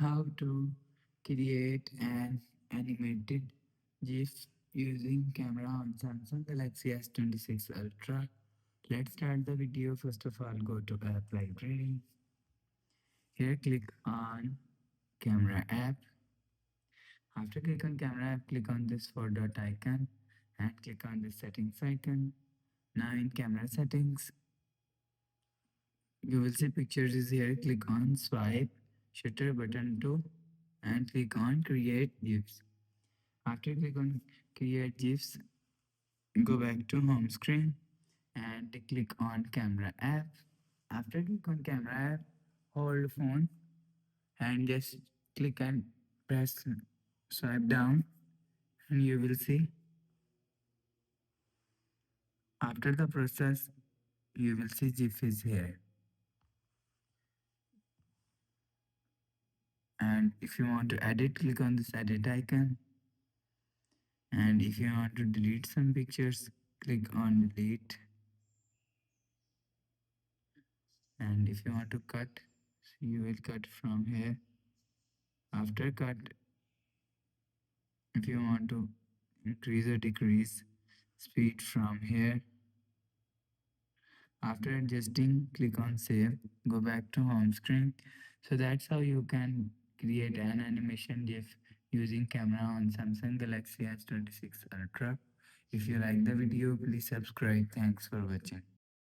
how to create an animated GIF using camera on Samsung Galaxy S26 Ultra. Let's start the video. First of all, go to App Library. Here, click on Camera app. After click on Camera app, click on this four dot icon and click on the settings icon. Now in camera settings, you will see pictures is here. Click on swipe shutter button 2 and click on create GIFs. After click on create GIFs, go back to home screen and click on camera app. After click on camera app, hold phone and just click and press swipe down and you will see after the process you will see GIF is here. And if you want to edit, click on this edit icon. And if you want to delete some pictures, click on delete. And if you want to cut, so you will cut from here. After cut, if you want to increase or decrease speed from here, after adjusting, click on save, go back to home screen. So that's how you can create an animation GIF using camera on Samsung Galaxy S26 Ultra. If you like the video, please subscribe. Thanks for watching.